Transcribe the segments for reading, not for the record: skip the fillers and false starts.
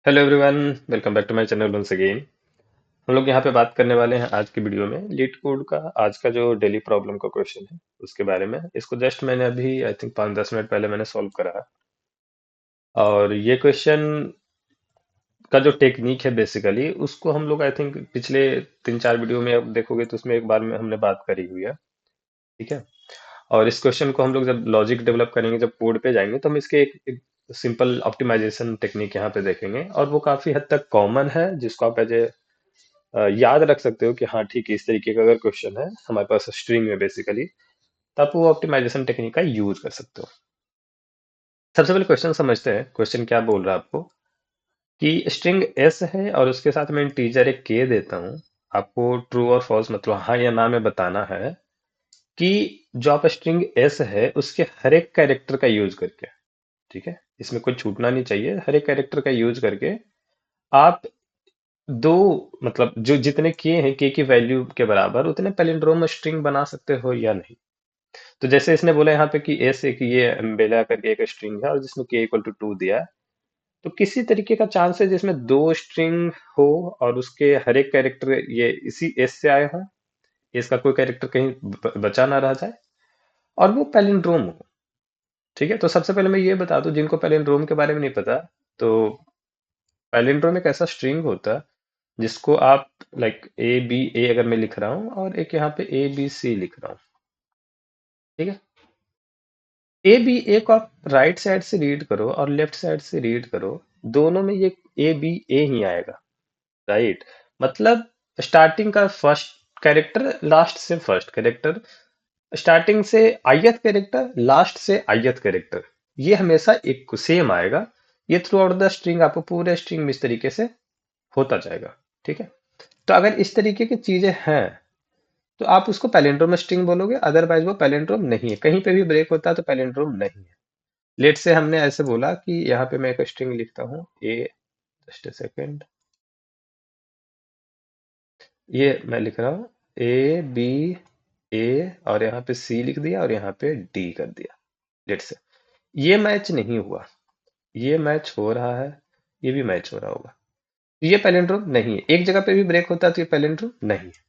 Hello everyone, welcome back to my channel once again. हम लोग यहाँ पे बात करने वाले हैं आज की वीडियो में लीड कोड का। आज का जो डेली प्रॉब्लम का क्वेश्चन है उसके बारे में। इसको जस्ट मैंने अभी आई थिंक 5-10 मिनट पहले मैंने सॉल्व करा है। और ये क्वेश्चन का जो टेक्निक है बेसिकली उसको हम लोग आई थिंक पिछले 3-4 वीडियो में अब देखोगे तो उसमें एक बार में हमने बात करी हुई है। ठीक है। और इस क्वेश्चन को हम लोग जब लॉजिक डेवलप करेंगे, जब कोड पे जाएंगे, तो हम इसके एक सिंपल ऑप्टिमाइजेशन टेक्निक यहाँ पे देखेंगे और वो काफी हद तक कॉमन है, जिसको आप एज ए याद रख सकते हो कि हाँ ठीक है, इस तरीके का अगर क्वेश्चन है हमारे पास स्ट्रिंग में बेसिकली, तो आप वो ऑप्टिमाइजेशन टेक्निक का यूज कर सकते हो। सबसे पहले क्वेश्चन समझते हैं। क्वेश्चन क्या बोल रहा है आपको कि स्ट्रिंग एस है और उसके साथ मैं इंटीजर एक के देता हूँ। आपको ट्रू और फॉल्स, मतलब हाँ या ना में बताना है कि जो आप स्ट्रिंग एस है उसके हर एक कैरेक्टर का यूज करके, ठीक है, इसमें कोई छूटना नहीं चाहिए, हर एक कैरेक्टर का यूज करके आप दो, मतलब जो जितने के हैं के की वैल्यू के बराबर उतने पैलिंड्रोम स्ट्रिंग बना सकते हो या नहीं। तो जैसे इसने बोला यहाँ पे कि एस एक ये अम्ब्रेला करके एक स्ट्रिंग है और जिसमें के इक्वल टू 2 दिया है, तो किसी तरीके का चांस है जिसमें दो स्ट्रिंग हो और उसके हर एक कैरेक्टर ये इसी एस से आए हो, इसका कोई कैरेक्टर कहीं बचा ना रह जाए और वो पैलिंड्रोम हो। ठीक है। तो सबसे पहले मैं ये बता दूं जिनको पैलिंड्रोम के बारे में नहीं पता, तो पैलिंड्रोम एक ऐसा स्ट्रिंग होता है जिसको आप लाइक ए बी ए अगर मैं लिख रहा हूँ और एक यहाँ पे ए बी सी लिख रहा हूँ। ठीक है। ए बी ए को आप राइट साइड से रीड करो और लेफ्ट साइड से रीड करो, दोनों में ये ए बी ए ही आएगा। राइट। मतलब स्टार्टिंग का फर्स्ट कैरेक्टर, लास्ट से फर्स्ट कैरेक्टर, स्टार्टिंग से ith कैरेक्टर, लास्ट से ith कैरेक्टर, ये हमेशा एक सेम आएगा। ये थ्रू आउट द स्ट्रिंग आपको पूरे स्ट्रिंग में इस तरीके से होता जाएगा। ठीक है। तो अगर इस तरीके की चीजें हैं तो आप उसको पैलिंड्रोम स्ट्रिंग बोलोगे, अदरवाइज वो पैलिंड्रोम नहीं है। कहीं पे भी ब्रेक होता है तो पैलिंड्रोम नहीं है। लेट से हमने ऐसे बोला कि यहाँ पे मैं एक स्ट्रिंग लिखता हूँ ए, जस्ट ए सेकेंड, ये मैं लिख रहा हूँ ए बी ए और यहाँ पे सी लिख दिया और यहाँ पे डी कर दिया। लेट से ये मैच नहीं हुआ, ये मैच हो रहा है, ये भी मैच हो रहा होगा, ये पैलिंड्रोम नहीं है। एक जगह पे भी ब्रेक होता है तो ये पैलिंड्रोम नहीं है।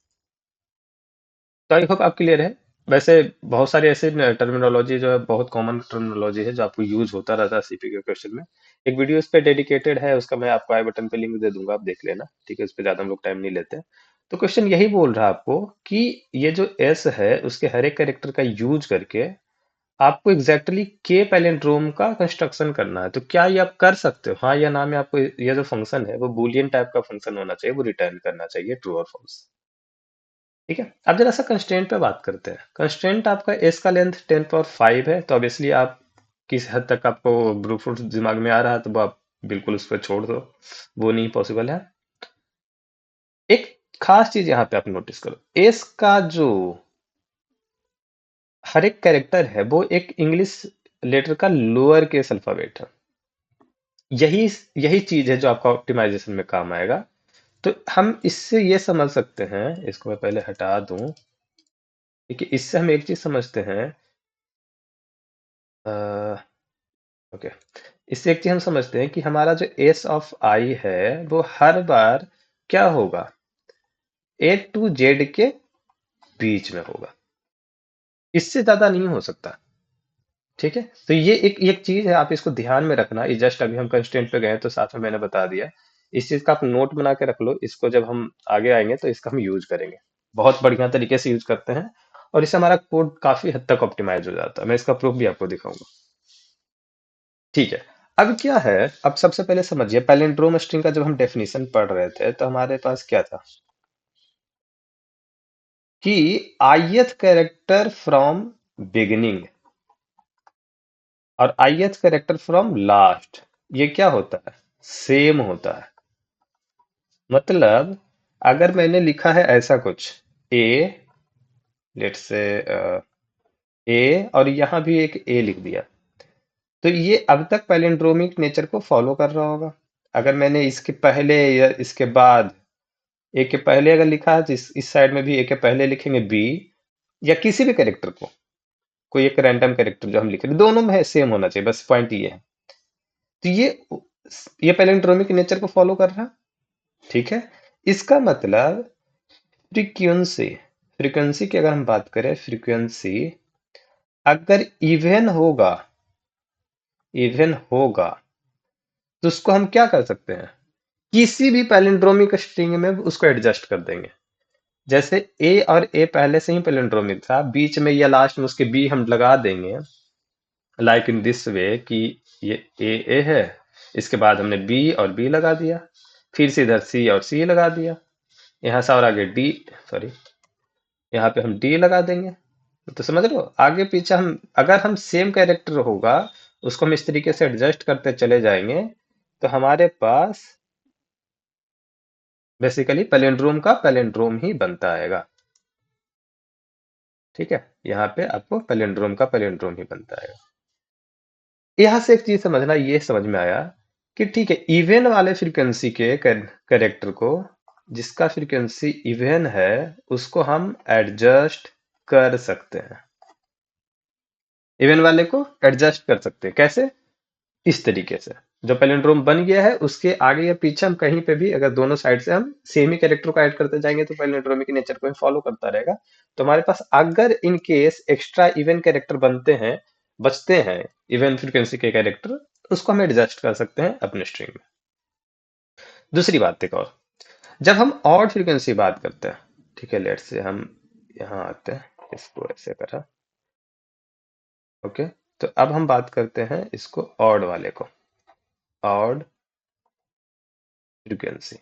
तो आई होप आप क्लियर है। वैसे बहुत सारे ऐसे टर्मिनोलॉजी जो है, बहुत कॉमन टर्मिनोलॉजी है जो आपको यूज होता रहता है सीपी के क्वेश्चन में। एक वीडियो इस पे डेडिकेटेड है, उसका मैं आपको आई बटन पे लिंक दे दूंगा, आप देख लेना। ठीक है, उस पे ज्यादा हम लोग टाइम नहीं लेते हैं। तो क्वेश्चन यही बोल रहा है आपको कि ये जो एस है उसके हर एक कैरेक्टर का यूज करके आपको एग्जैक्टली के पैलिंड्रोम का कंस्ट्रक्शन करना है। तो क्या ये आप कर सकते हो, हाँ या ना में? आपको ये जो फंक्शन है वो बूलियन टाइप का फंक्शन होना चाहिए, वो रिटर्न करना चाहिए ट्रू और फॉल्स। ठीक है। अब जरा सा कंस्ट्रेंट पे बात करते हैं। कंस्ट्रेंट आपका एस का लेंथ 10 पावर 5 है, तो ऑब्वियसली आप किस हद तक आपको ब्रूट फोर्स दिमाग में आ रहा है तो वो आप बिल्कुल उस पर छोड़ दो, वो नहीं पॉसिबल है। एक खास चीज यहाँ पे आप नोटिस करो, एस का जो हर एक कैरेक्टर है वो एक इंग्लिश लेटर का लोअर केस अल्फाबेट है। यही यही चीज है जो आपका ऑप्टिमाइजेशन में काम आएगा। तो हम इससे ये समझ सकते हैं, इसको मैं पहले हटा दूं। देखिए, इससे हम एक चीज समझते हैं, ओके, इससे एक चीज हम समझते हैं कि हमारा जो एस ऑफ आई है वो हर बार क्या होगा, ए टू जेड के बीच में होगा, इससे ज्यादा नहीं हो सकता। ठीक है। तो ये एक चीज है, आप इसको ध्यान में रखना। ये जस्ट अभी हम कंस्टेंट पे गए तो साथ में मैंने बता दिया। इस चीज का आप नोट बना के रख लो, इसको जब हम आगे आएंगे तो इसका हम यूज करेंगे, बहुत बढ़िया तरीके से यूज करते हैं। और इससे हमारा कोड काफी हद तक ऑप्टिमाइज हो जाता है। मैं इसका प्रूफ भी आपको दिखाऊंगा। ठीक है। अब क्या है, अब सबसे पहले समझिए, पैलिंड्रोम स्ट्रिंग का जब हम डेफिनेशन पढ़ रहे थे तो हमारे पास क्या था कि ith कैरेक्टर फ्रॉम बिगिनिंग और ith कैरेक्टर फ्रॉम लास्ट, ये क्या होता है, सेम होता है। मतलब अगर मैंने लिखा है ऐसा कुछ ए, लेट्स से ए और यहां भी एक ए लिख दिया, तो ये अब तक पैलिंड्रोमिक नेचर को फॉलो कर रहा होगा। अगर मैंने इसके पहले या इसके बाद, ए के पहले अगर लिखा है तो इस साइड में भी ए के पहले लिखेंगे बी, या किसी भी कैरेक्टर को, कोई एक रैंडम कैरेक्टर जो हम लिख रहे हैं, दोनों में सेम होना चाहिए, बस पॉइंट ये है। तो ये ये पैलिंड्रोमिक नेचर को फॉलो कर रहा। ठीक है, इसका मतलब फ्रीक्वेंसी, फ्रीक्वेंसी की अगर हम बात करें, फ्रीक्वेंसी अगर इवन होगा तो उसको हम क्या कर सकते हैं, किसी भी पैलिंड्रोमिक स्ट्रिंग में उसको एडजस्ट कर देंगे। जैसे ए और ए पहले से ही पैलिंड्रोमिक था, बीच में या लास्ट में उसके बी हम लगा देंगे, लाइक इन दिस वे कि ये ए है, इसके बाद हमने बी और बी लगा दिया, फिर से इधर सी और सी लगा दिया, यहाँ से और आगे डी, सॉरी, यहाँ पे हम डी लगा देंगे। तो समझ लो आगे पीछे हम, अगर हम सेम कैरेक्टर होगा उसको हम इस तरीके से एडजस्ट करते चले जाएंगे तो हमारे पास बेसिकली पैलिंड्रोम का पैलिंड्रोम ही बनता आएगा। ठीक है, यहाँ पे आपको पैलिंड्रोम का पैलिंड्रोम ही बनता आएगा। यहाँ से एक चीज समझना, ये समझ में आया कि ठीक है, इवन वाले फ्रीक्वेंसी के कैरेक्टर को, जिसका फ्रीक्वेंसी इवन है उसको हम एडजस्ट कर सकते हैं, इवन वाले को एडजस्ट कर सकते हैं। कैसे? इस तरीके से जो पैलिंड्रोम बन गया है उसके आगे या पीछे हम कहीं पे भी अगर दोनों साइड से हम सेम ही कैरेक्टर को ऐड करते जाएंगे तो पैलिंड्रोमिक नेचर को फॉलो करता रहेगा। तो हमारे पास अगर in case extra even character बनते हैं, बचते हैं इवन फ्रीक्वेंसी के कैरेक्टर, उसको हम एडजस्ट कर सकते हैं अपने स्ट्रिंग में। दूसरी बात एक और, जब हम ऑड फ्रीक्वेंसी बात करते हैं, ठीक है, लेट से हम यहाँ आते हैं, इसको ऐसे करा, ओके, तो अब हम बात करते हैं इसको ऑड वाले को, ऑड फ्रीक्वेंसी।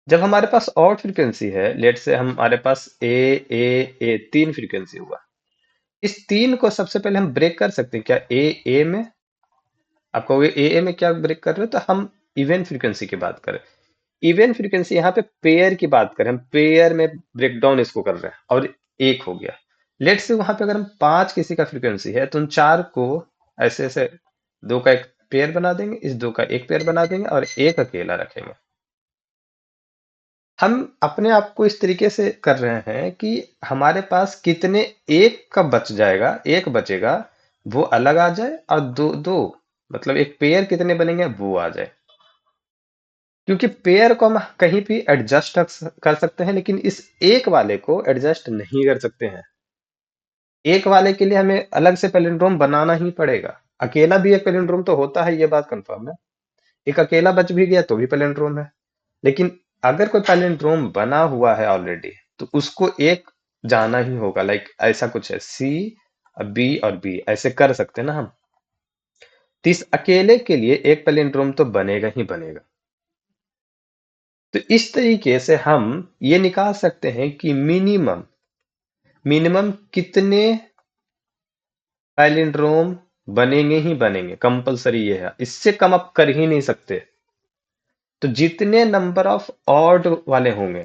जब हमारे पास ऑड फ्रीक्वेंसी है, लेट से हमारे पास ए तीन फ्रीक्वेंसी हुआ, इस तीन को सबसे पहले हम ब्रेक कर सकते हैं क्या? ए में, आप कहोगे ए में क्या ब्रेक कर रहे हो, तो हम इवन फ्रीक्वेंसी की बात करें, इवन फ्रीक्वेंसी यहाँ पे पेयर की बात करें, हम पेयर में ब्रेक डाउन इसको कर रहे हैं और एक हो गया। लेट से वहां पे अगर हम पांच किसी का फ्रीक्वेंसी है तो उन चार को ऐसे ऐसे दो का एक पेयर बना देंगे, इस दो का एक पेयर बना देंगे और एक अकेला रखेंगे। हम अपने आप को इस तरीके से कर रहे हैं कि हमारे पास कितने एक का बच जाएगा, एक बचेगा वो अलग आ जाए, और दो दो मतलब एक पेयर कितने बनेंगे वो आ जाए। क्योंकि पेयर को हम कहीं भी एडजस्ट कर सकते हैं लेकिन इस एक वाले को एडजस्ट नहीं कर सकते हैं। एक वाले के लिए हमें अलग से पैलिंड्रोम बनाना ही पड़ेगा। अकेला भी एक पैलिंड्रोम तो होता है, ये बात कंफर्म है, एक अकेला बच भी गया तो भी पैलिंड्रोम है। लेकिन अगर कोई पैलिंड्रोम बना हुआ है ऑलरेडी तो उसको एक जाना ही होगा, लाइक ऐसा कुछ है, सी बी और बी ऐसे कर सकते हैं ना हम। तो इस अकेले के लिए एक पैलिंड्रोम तो बनेगा ही बनेगा। तो इस तरीके से हम ये निकाल सकते हैं कि मिनिमम मिनिमम कितने पैलिंड्रोम बनेंगे ही बनेंगे, कंपलसरी ये है, इससे कम आप कर ही नहीं सकते। तो जितने नंबर ऑफ ऑड वाले होंगे,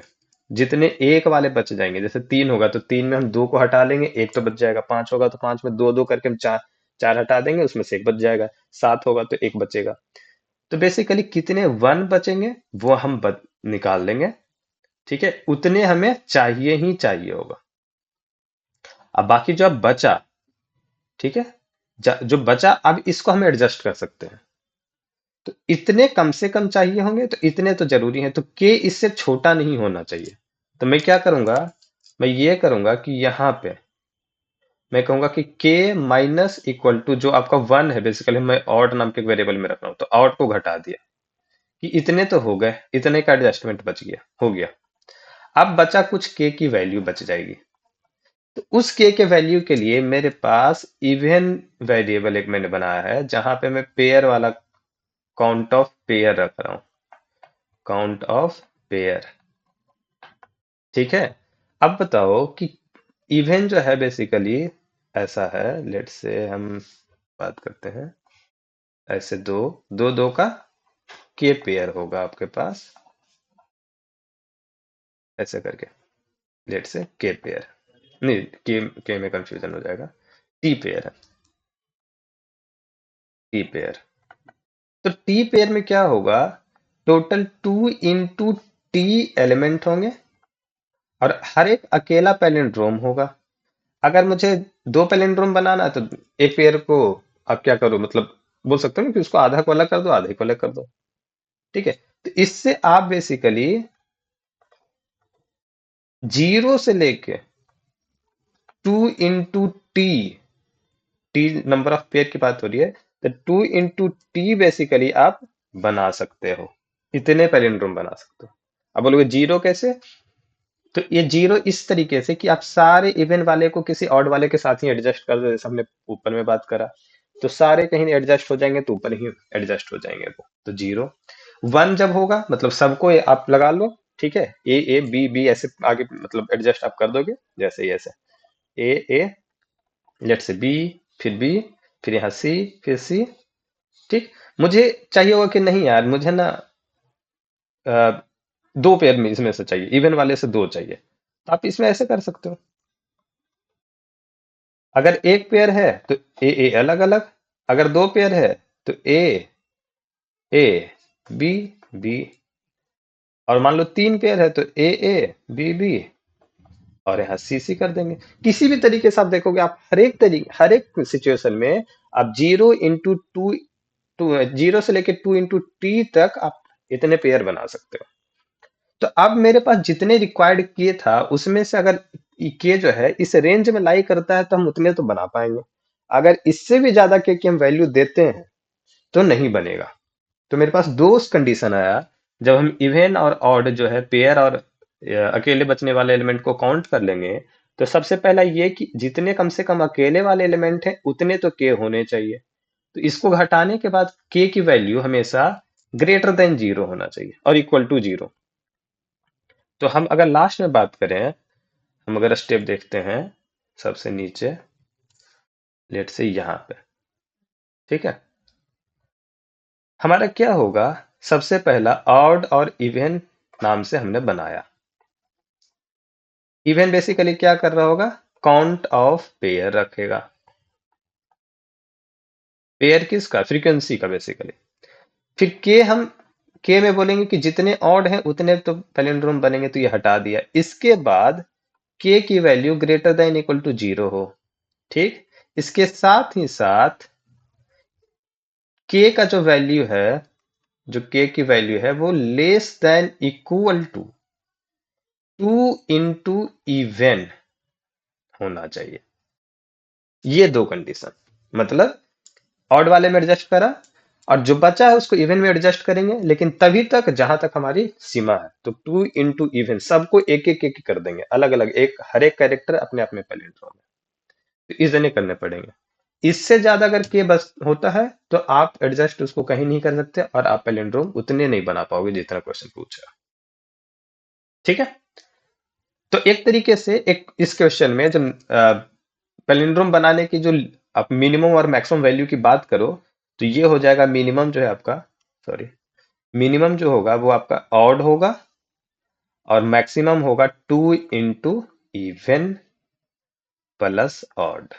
जितने एक वाले बच जाएंगे, जैसे तीन होगा तो तीन में हम दो को हटा लेंगे, एक तो बच जाएगा, पांच होगा तो पांच में दो दो करके हम चार चार हटा देंगे, उसमें से एक बच जाएगा, सात होगा तो एक बचेगा। तो बेसिकली कितने वन बचेंगे वो हम निकाल लेंगे। ठीक है, उतने हमें चाहिए ही चाहिए होगा। अब बाकी जो अब बचा, ठीक है, जो बचा अब इसको हम एडजस्ट कर सकते हैं। तो इतने कम से कम चाहिए होंगे तो इतने तो जरूरी है, तो के इससे छोटा नहीं होना चाहिए। तो मैं क्या करूंगा, मैं ये करूंगा कि यहाँ पे मैं कहूंगा कि के माइनस इक्वल टू जो आपका वन है, बेसिकली मैं ऑड नाम के वेरिएबल में रख रहा हूं तो ऑड को घटा दिया कि इतने तो हो गए, इतने का एडजस्टमेंट बच गया, हो गया। अब बचा कुछ के की वैल्यू बच जाएगी, तो उस के वैल्यू के लिए मेरे पास इवन वेरिएबल एक मैंने बनाया है जहां पे मैं पेयर वाला काउंट ऑफ पेयर रख रहा हूं, काउंट ऑफ पेयर। ठीक है, अब बताओ कि इवन जो है बेसिकली ऐसा है, लेट से हम बात करते हैं, ऐसे दो दो दो का के पेयर होगा आपके पास, ऐसे करके, लेट से के पेयर, नहीं के में कंफ्यूजन हो जाएगा, टी पेयर है, टी पेयर। तो टी पेयर में क्या होगा, total two into T element होंगे और हर एक अकेला पैलिंड्रोम होगा। अगर मुझे दो पैलिंड्रोम बनाना है तो एक पेयर को अब क्या करूं, मतलब बोल सकते हो ना कि उसको आधा को अलग कर दो, आधे को अलग कर दो। ठीक है, तो इससे आप बेसिकली जीरो से लेके 2 into T, T number of pair की बात हो रही है, तो 2 into T बेसिकली आप बना सकते हो, इतने पैलिंड्रोम बना सकते हो। अब बोलोगे जीरो कैसे? तो ये जीरो इस तरीके से कि आप सारे इवन वाले को किसी ऑड वाले के साथ ही एडजस्ट कर दो, जैसे हमने ऊपर में बात करा। तो सारे कहीं एडजस्ट हो जाएंगे तो ऊपर ही एडजस्ट हो जाएंगे वो, तो जीरो। वन जब होगा मतलब सबको आप लगा लो, ठीक है, ए बी बी ऐसे आगे मतलब एडजस्ट आप कर दोगे, जैसे ही ऐसे ए लेट से बी, फिर बी, फिर यहाँ सी, फिर सी। ठीक, मुझे चाहिए होगा कि नहीं यार मुझे ना अ, दो पेयर में इसमें से चाहिए, इवन वाले से दो चाहिए, तो आप इसमें ऐसे कर सकते हो। अगर एक पेयर है तो ए अलग अलग, अगर दो पेयर है तो ए बी बी, और मान लो तीन पेयर है तो ए बी और यहाँ सी सी कर देंगे। किसी भी तरीके से आप देखोगे, आप हर एक तरीके हर एक सिचुएशन में आप जीरो से लेके 2 into T तक आप इतने पेयर बना सकते हो। तो अब मेरे पास जितने रिक्वायर्ड के था उसमें से अगर के जो है इस रेंज में लाई करता है तो हम उतने तो बना पाएंगे। अगर इससे भी ज्यादा के की हम वैल्यू देते हैं तो नहीं बनेगा। तो मेरे पास दो कंडीशन आया, जब हम इवन और ऑड जो है पेयर और अकेले बचने वाले एलिमेंट को काउंट कर लेंगे, तो सबसे पहला ये कि जितने कम से कम अकेले वाले एलिमेंट हैं उतने तो के होने चाहिए। तो इसको घटाने के बाद के की वैल्यू हमेशा ग्रेटर देन जीरो होना चाहिए और इक्वल टू जीरो। तो हम अगर लास्ट में बात करें, हम अगर स्टेप देखते हैं सबसे नीचे, लेट से यहाँ पे, ठीक है, हमारा क्या होगा? सबसे पहला ऑड और इवन नाम से हमने बनाया। इवन बेसिकली क्या कर रहा होगा? काउंट ऑफ पेयर रखेगा। पेयर किसका? फ्रीक्वेंसी का बेसिकली। फिर के हम के में बोलेंगे कि जितने ऑड हैं उतने तो पैलिंड्रोम बनेंगे, तो ये हटा दिया। इसके बाद के की value greater than equal to zero हो। ठीक, इसके साथ ही साथ के का जो वैल्यू है, जो के की वैल्यू है वो less than equal to 2 into even होना चाहिए। ये दो कंडीशन, मतलब ऑड वाले में एडजस्ट करा और जो बचा है उसको इवन में एडजस्ट करेंगे, लेकिन तभी तक जहां तक हमारी सीमा है। तो 2 into इवन सबको एक कर देंगे, अलग अलग, एक हर एक कैरेक्टर अपने अपने पैलेंड्रोम में, तो इतने करने पड़ेंगे। इससे ज्यादा अगर के बस होता है तो आप एडजस्ट उसको कहीं नहीं कर सकते और आप पैलेंड्रोम उतने नहीं बना पाओगे जितना क्वेश्चन पूछा। ठीक है, तो एक तरीके से एक इस क्वेश्चन में जो पैलिंड्रोम बनाने की जो आप मिनिमम और मैक्सिमम वैल्यू की बात करो, तो ये हो जाएगा मिनिमम जो है आपका, सॉरी, मिनिमम जो होगा वो आपका ऑड होगा और मैक्सिमम होगा 2 into इवन प्लस ऑड।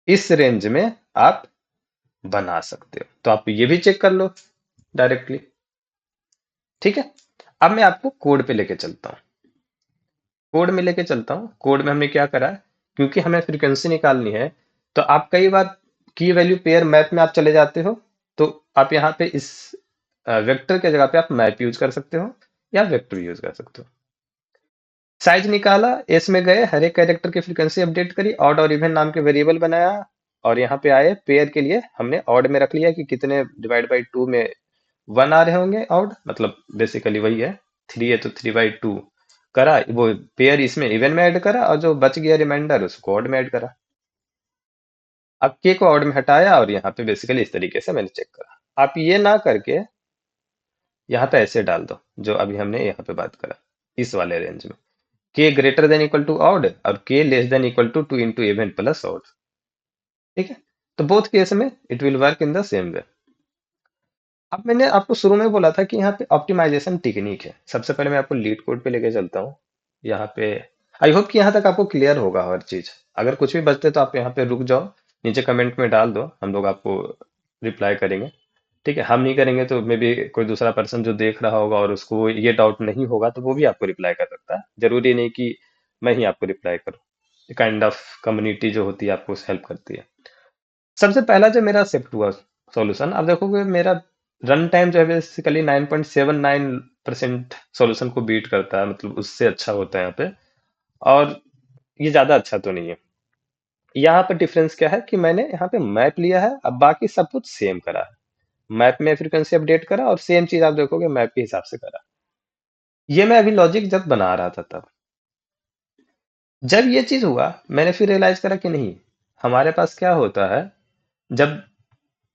इस रेंज में आप बना सकते हो, तो आप ये भी चेक कर लो डायरेक्टली। ठीक है, अब मैं आपको कोड पे लेके चलता हूँ। कोड में लेके चलता हूँ। कोड में हमने क्या करा है, क्योंकि हमें फ्रीक्वेंसी निकालनी है, तो आप कई बार की वैल्यू पेयर मैप में आप चले जाते हो, तो आप यहाँ पे इस वेक्टर के जगह पे आप मैप यूज कर सकते हो या वेक्टर यूज कर सकते हो। साइज निकाला, एस में गए, हर एक कैरेक्टर की फ्रीक्वेंसी अपडेट करी, ऑड और इवन नाम के वेरिएबल बनाया, और यहाँ पे आए पेयर के लिए हमने ऑड में रख लिया कि कितने डिवाइड बाई टू में वन आ रहे होंगे ऑड, मतलब बेसिकली वही है, थ्री है तो 3/2 करा, वो पेयर इसमें इवन में ऐड करा और जो बच गया रिमाइंडर उसको ऑड में ऐड करा। अब के को ऑड में हटाया और यहाँ पे बेसिकली इस तरीके से मैंने चेक करा। आप ये ना करके यहाँ पे ऐसे डाल दो जो अभी हमने यहाँ पे बात करा, इस वाले रेंज में k greater than equal to odd और k less than equal to 2 into even plus odd. ठीक है, तो बोथ केस में it will work in the same way. अब मैंने आपको शुरू में बोला था कि यहाँ पे ऑप्टिमाइजेशन टेक्निक है। सबसे पहले मैं आपको लीड कोड पे लेके चलता हूँ। यहाँ पे आई होप कि यहाँ तक आपको क्लियर होगा हर चीज। अगर कुछ भी बचते तो आप यहाँ पे रुक जाओ, नीचे कमेंट में डाल दो, हम लोग आपको रिप्लाई करेंगे। ठीक है, हम नहीं करेंगे तो मे बी कोई दूसरा पर्सन जो देख रहा होगा और उसको ये डाउट नहीं होगा तो वो भी आपको रिप्लाई कर सकता है। जरूरी नहीं कि मैं ही आपको रिप्लाई करूँ। काइंड ऑफ कम्युनिटी जो होती है आपको हेल्प करती है। सबसे पहला जो मेरा शिफ्ट हुआ सॉल्यूशन, आप देखोगे मेरा रन टाइम जो है बेसिकली 9.79% सॉल्यूशन को बीट करता है, मतलब उससे अच्छा होता है यहाँ पे। और ये ज्यादा अच्छा तो नहीं है। यहाँ पे डिफरेंस क्या है कि मैंने यहाँ पे मैप लिया है, अब बाकी सब कुछ सेम करा है। मैप में फ्रीक्वेंसी अपडेट करा और सेम चीज आप देखोगे मैप के हिसाब से करा। ये मैं अभी लॉजिक जब बना रहा था तब, जब ये चीज हुआ मैंने फिर रियलाइज करा कि नहीं, हमारे पास क्या होता है, जब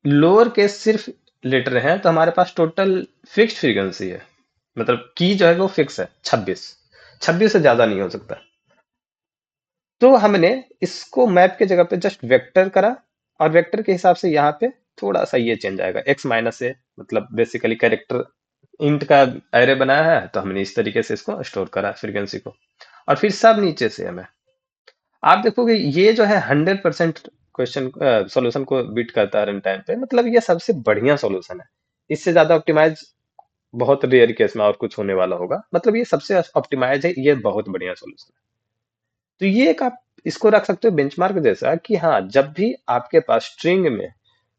लोअर केस सिर्फ लेटर हैं तो हमारे पास टोटल फिक्स्ड फ्रीक्वेंसी है, मतलब की जो है वो फिक्स है 26। 26 से ज्यादा नहीं हो सकता। तो हमने इसको मैप के जगह पे जस्ट वेक्टर करा, और वेक्टर के हिसाब से यहाँ पे थोड़ा सा ये चेंज आएगा, एक्स माइनस ए, मतलब बेसिकली कैरेक्टर इंट का एरे बनाया है, तो हमने इस तरीके से इसको स्टोर करा फ्रीक्वेंसी को। और फिर सब नीचे से हमें, आप देखोगे ये जो है 100% क्वेश्चन सॉल्यूशन को बीट करता है रन टाइम पे, मतलब ये सबसे बढ़िया सॉल्यूशन है। इससे ज्यादा ऑप्टिमाइज बहुत रेयर केस में और कुछ होने वाला होगा, मतलब ये सबसे ऑप्टिमाइज है, ये बहुत बढ़िया सॉल्यूशन है। तो ये एक आप इसको रख सकते हो बेंचमार्क जैसा कि हाँ, जब भी आपके पास स्ट्रिंग में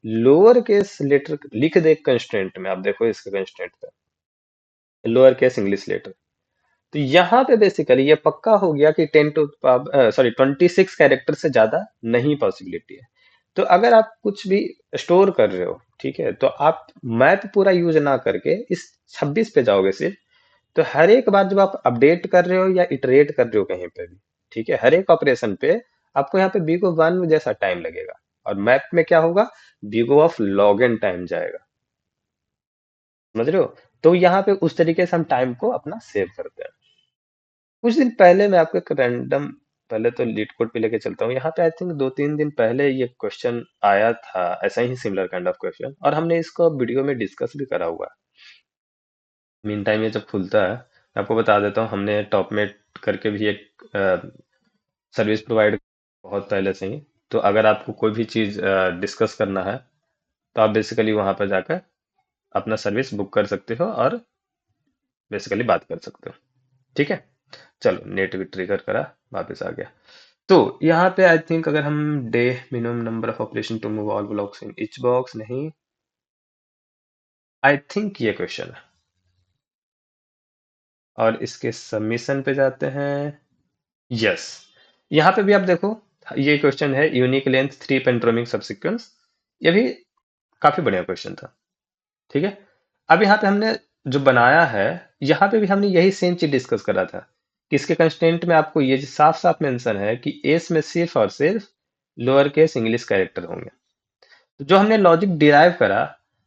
लोअर केस लेटर लिख दे कंस्ट्रेंट में, आप देखो इसके कंस्ट्रेंट पे लोअर केस इंग्लिश लेटर, तो यहाँ पे बेसिकली ये पक्का हो गया कि 26 कैरेक्टर से ज्यादा नहीं पॉसिबिलिटी है। तो अगर आप कुछ भी स्टोर कर रहे हो, ठीक है, तो आप मैथ पूरा यूज ना करके इस 26 पे जाओगे सिर्फ, तो हर एक बार जब आप अपडेट कर रहे हो या इटरेट कर रहे हो कहीं पे भी, ठीक है, हर एक ऑपरेशन पे आपको यहाँ पे बिग O वन जैसा टाइम लगेगा। और मैप में क्या होगा, big O of log n time जाएगा। समझ रहे हो? तो यहाँ पे उस तरीके से हम टाइम को अपना सेव करते हैं। कुछ दिन पहले मैं आपको एक रैंडम, पहले तो लीड कोड पे लेके चलता हूँ। यहाँ पे आई थिंक 2-3 दिन पहले ये क्वेश्चन आया था, ऐसा ही सिमिलर काइंड ऑफ क्वेश्चन, और हमने इसको वीडियो में डिस्कस भी करा हुआ है। मीन टाइम ये जब खुलता है, मैं आपको बता देता हूँ, हमने टॉपमेट करके भी एक सर्विस प्रोवाइड बहुत पहले से ही। तो अगर आपको कोई भी चीज़ डिस्कस करना है, तो आप बेसिकली वहां पर जाकर अपना सर्विस बुक कर सकते हो और बेसिकली बात कर सकते हो। ठीक है, चलो नेट भी ट्रिगर करा, वापस आ गया। तो यहाँ पे आई थिंक अगर हम the minimum number of operation to move all blocks in each box, नहीं, आई थिंक ये क्वेश्चन है। और इसके सबमिशन पे जाते हैं। यस, यहाँ पे भी आप देखो, ये क्वेश्चन है यूनिक लेंथ 3 पेंट्रोमिक सबसीक्वेंस। ये भी काफी बढ़िया क्वेश्चन था। ठीक है, अब यहाँ पे हमने जो बनाया है, यहाँ पे भी हमने यही सेम चीज डिस्कस करा था कि इसके कंस्टेंट में आपको ये साफ साफ मेंशन है कि एस में सिर्फ और सिर्फ लोअर केस इंग्लिश कैरेक्टर होंगे। तो जो हमने लॉजिक डिराइव करा,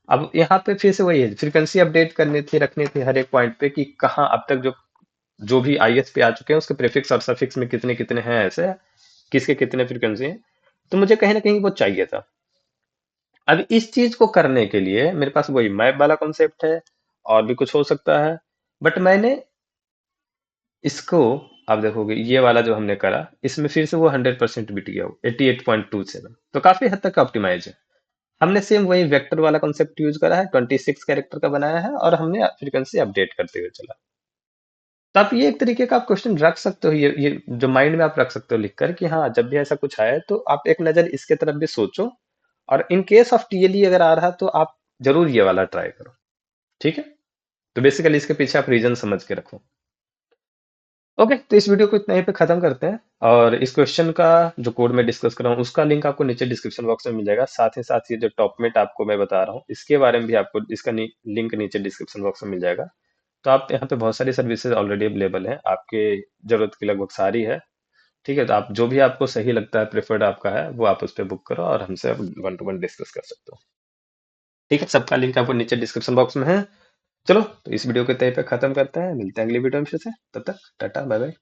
अब यहाँ पे फिर से वही है, फ्रीक्वेंसी अपडेट करनी थी, रखनी थी हर एक पॉइंट पे कि कहाँ अब तक जो जो भी आईएस पे आ चुके हैं उसके प्रीफिक्स और सफिक्स में कितने कितने हैं, ऐसे किसके कितने फ्रीक्वेंसी हैं। तो मुझे कहीं ना कहीं वो चाहिए था। अब इस चीज को करने के लिए मेरे पास वही मैप वाला कॉन्सेप्ट है, और भी कुछ हो सकता है, बट मैंने इसको, आप देखोगे ये वाला जो हमने करा, इसमें फिर से वो 100% बिट गया, 88.27, तो काफी हद तक ऑप्टिमाइज है। हमने सेम वही वेक्टर वाला कॉन्सेप्ट यूज करा है, 26 कैरेक्टर का बनाया है, और हमने फ्रीक्वेंसी अपडेट करते हुए चला। तो आप ये एक तरीके का आप क्वेश्चन रख सकते हो, ये जो माइंड में आप रख सकते हो लिखकर कि हाँ, जब भी ऐसा कुछ आए तो आप एक नजर इसके तरफ भी सोचो। और इन केस ऑफ टीएलई अगर आ रहा तो आप जरूर ये वाला ट्राई करो। ठीक है, तो बेसिकली इसके पीछे आप रीजन समझ के रखो। ओके, तो इस वीडियो को इतना ही पे खत्म करते हैं। और इस क्वेश्चन का जो कोड में डिस्कस कर रहा हूँ उसका लिंक आपको नीचे डिस्क्रिप्शन बॉक्स में मिल जाएगा। साथ ही साथ ये जो टॉपमेट आपको मैं बता रहा हूँ इसके बारे में भी आपको इसका लिंक नीचे डिस्क्रिप्शन बॉक्स में मिल जाएगा। तो आप यहाँ पे बहुत सारी सर्विसेज ऑलरेडी अवेलेबल हैं, आपके जरूरत की लगभग सारी है। ठीक है, तो आप जो भी आपको सही लगता है, प्रेफर्ड आपका है, वो आप उस पर बुक करो और हमसे वन टू वन डिस्कस कर सकते हो। ठीक है, सबका लिंक आपको नीचे डिस्क्रिप्शन बॉक्स में है। चलो, तो इस वीडियो को यहीं पे खत्म करते हैं, मिलते हैं अगली वीडियो में फिर से, तब तक टाटा बाय बाय।